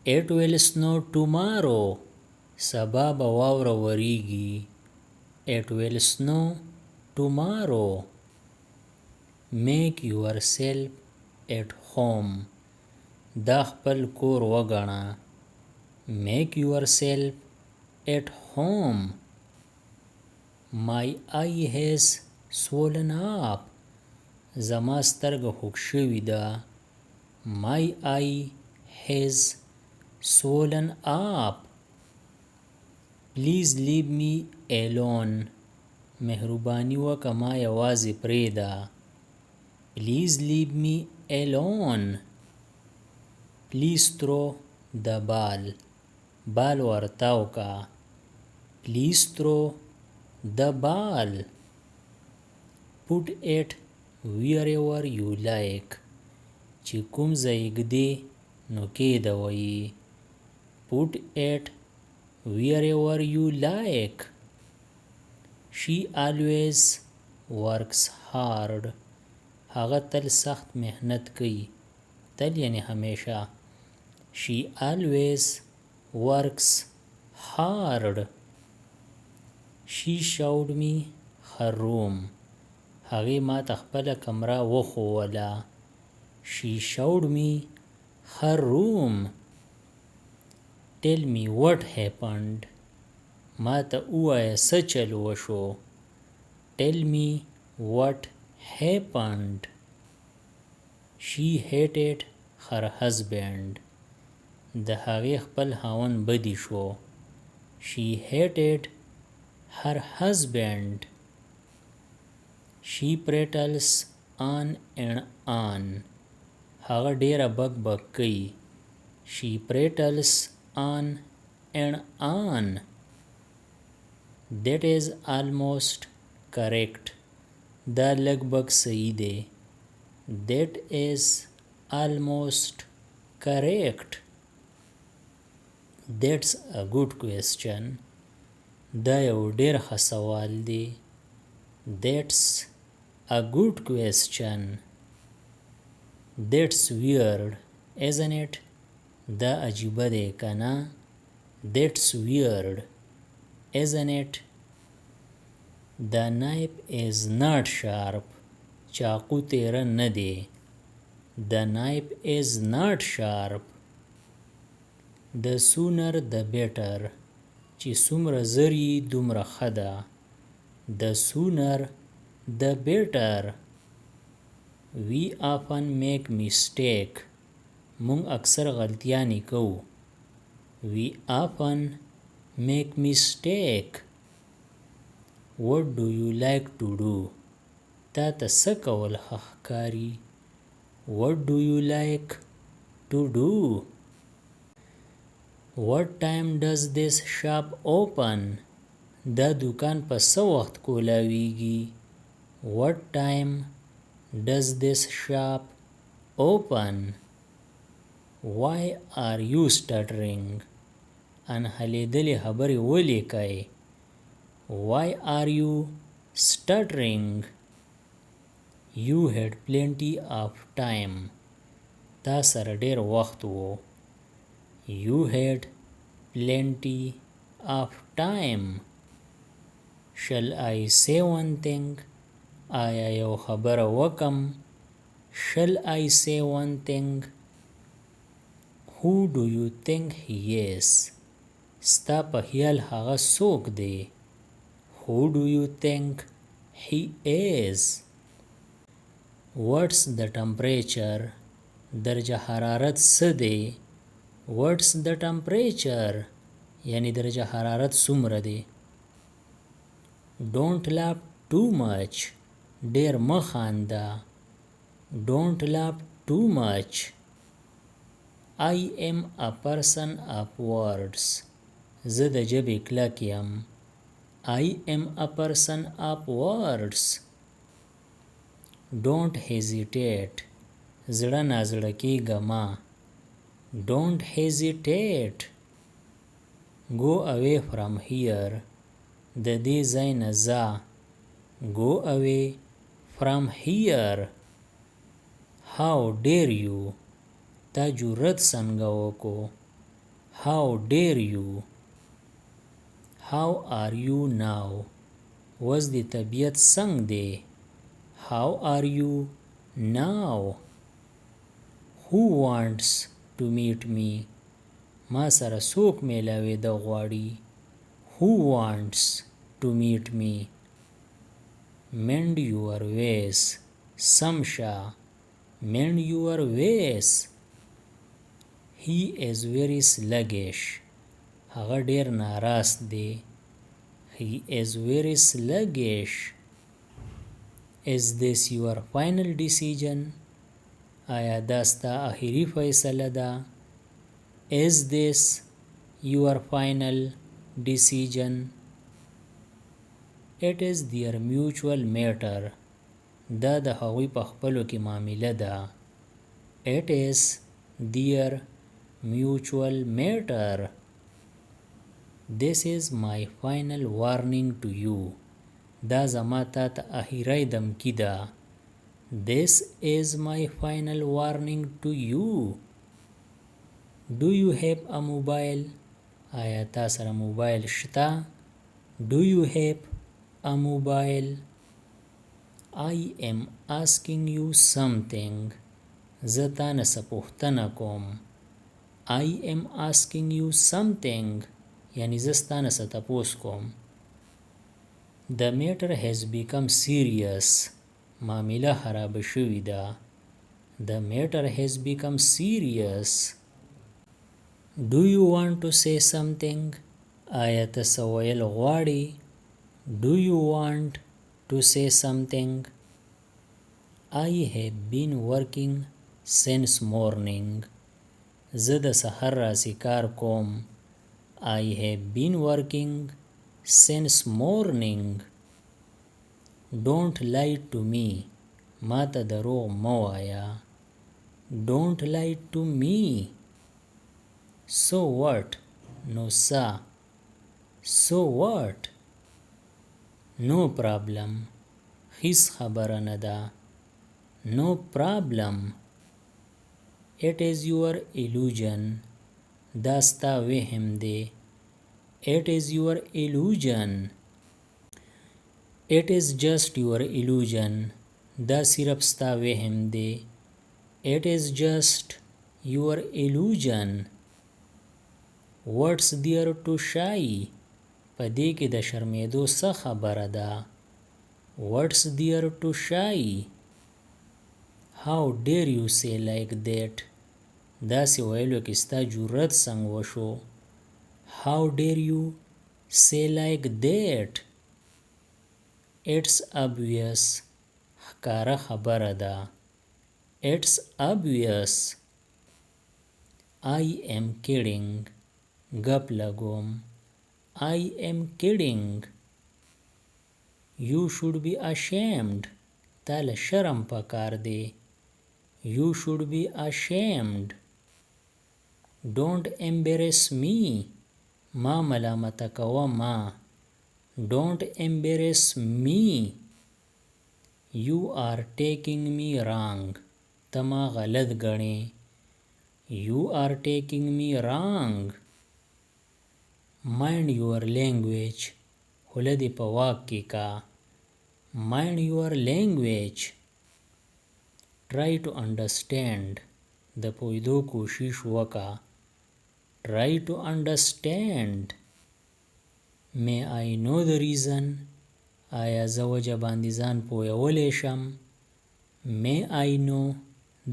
It will snow tomorrow. سبا به واوره وریږي. It will snow tomorrow. Make yourself at home. دا خپل کور وګڼه. Make yourself at home. My eye has swollen up. زما سترګه خوږ شوې ده. My eye has swollen up. Please leave me alone. مهرباني وکړه ما یوازې پرېږده. Please leave me alone. Please throw the ball. بال ورتاو کا. Please throw the ball. Put it wherever you like. چې کوم ځای ږدې نو کېږدوئ. Put it wherever you like. She always works hard. هغه تل سخت محنت کوي. تل یعنی همیشه. She always works hard. She showed me her room. هغې ما ته خپله کمره وښووله. She showed me her room. Tell me what happened. ما ته ووایه څه چل وشو. Tell me what happened. She hated her husband. د هغې خپل خاوند بدي شو. She hated her husband. She prattles on and on. هغه ډیره بک بک کوي. She prattles on and on. That is almost correct. دا لږ بک صحیح دی. That is almost correct. That's a good question. دا یو ډیر ښه سوال دی. That's a good question. That's weird, isn't it? دا عجیبه دی کنه. That's weird, isn't it? The knife is not sharp. چاقو تیره نه دی. The knife is not sharp. The sooner the better. چې څومره زر یې دومره ښه ده. The sooner the better. We often make mistake. مونږ اکثر غلطیانې کوو. We often make mistake. What do you like to do? تا ته څه کول ښه ښکاري. What do you like to do? What time does this shop open? دا دکان په څه وخت کولاویږي. What time does this shop open? Why are you stuttering? انحلیدلې خبرې ولې کوې. Why are you stuttering? You had plenty of time. تا سره ډیر وخت وو. You had plenty of time. Shall I say one thing? آیا یو خبره وکم. Shall I say one thing? Who do you think he is? ستا په خیال هغه څوک دی. Who do you think he is? What's the temperature? درجه حرارت څه دی. What's the temperature? یعنی درجه حرارت څومره دی. Don't laugh too much. ډیر مه خانده. Don't laugh too much. I am a person of words. زه د ژبې کلک یم. I am a person of words. Don't hesitate. زړه نازړه کېږه مه. Don't hesitate. Go away from here. د دې ځای نه ځه. Go away from here. How dare you? تا جرأت څنګه وکړو. how dare you, how are you now, اوس د طبیعت څنګ دی. how are you now, who wants to meet me, ما سره څوک میلاوېده غواړي. who wants to meet me. mend your ways, سم شه. mend your ways. he is very sluggish, هغه ډیر ناراست دی. he is very sluggish. is this your final decision, آیا دا ستا اخري فیصله ده. is this your final decision. it is their mutual matter, دا د هغوی په خپلو کې معامله ده. it is their mutual matter. this is my final warning to you, دا زما تا ته اخیری دمکی ده. this is my final warning to you. do you have a mobile, آیا تا سره موبایل شته. do you have a mobile. I am asking you something, زه تا نه څه پوښتنه کوم. I am asking you something, یعنی زه ستا نه څه تپوس کوم. The matter has become serious, معامله خرابه شوې ده. The matter has become serious. Do you want to say something, آیا ته څه ویل غواړې. do you want to say something. I have been working since morning, زه د سحر راځي کار کوم. I have been working since morning. don't lie to me, ما ته دروغ مه وایه. don't lie to me. so what, نو څه. so what. no problem, هیڅ خبره نه ده. no problem. it is your illusion, دا ستا وهم دی. it is your illusion. it is just your illusion, دا صرف ستا وهم دی. it is just your illusion. what's there to shy, په دې کې د شرمېدو څه خبره ده. what's there to shy. how dare you say like that, داسې ویلو کې ستا جرأت څنګه وشو. how dare you say like that. it's obvious, ښکاره خبره ده. it's obvious. I am kidding, ګپ لګوم. I am kidding. you should be ashamed, تا له شرم پکار دی. you should be ashamed. don't embarrass me, ما ملامته کوه ما. don't embarrass me. you are taking me wrong, ته ما غلط ګڼې. you are taking me wrong. mind your language, خوله دې په واک کې کا. mind your language. try to understand, د پوهېدو کوشش وکړه. try to understand. may I know the reason, آیا زه وجه باندې ځان پوهولی شم. may I know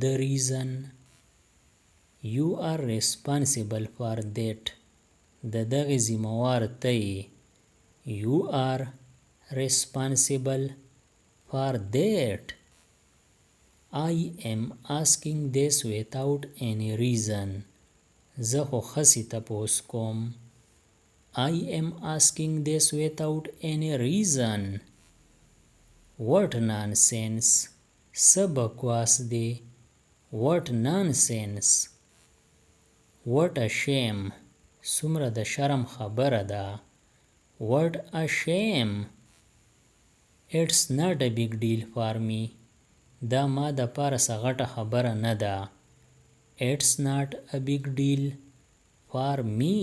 the reason. you are responsible for that, د دغې ذمهوار ته یې. you are responsible for that. I am asking this without any reason, زه خو خسې تپوس کوم. I am asking this without any reason. what nonsense, څه بکواس دی. what nonsense. what a shame, څومره د شرم خبره ده. what a shame. it's not a big deal for me, دا ما د پاره څه غټه خبره نه ده. it's not a big deal فار می.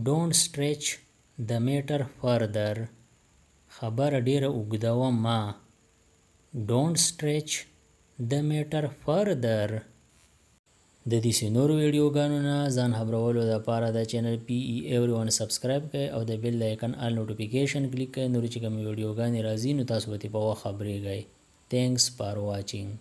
ډونټ سټریچ د میټر فردر. خبره ډیره اوږدوه ما. ډونټ سټریچ د میټر فردر. د دې نورو ویډیوګانو نه ځان خبرولو لپاره د چینل PE سبسکرایب کړئ او د بیل آیکن آل نوټیفیکیشن کلیک کړئ. نور چې کوم ویډیوګانې راځي نو تاسو به په وخت خبرېږئ. تھینکس فار واچینګ.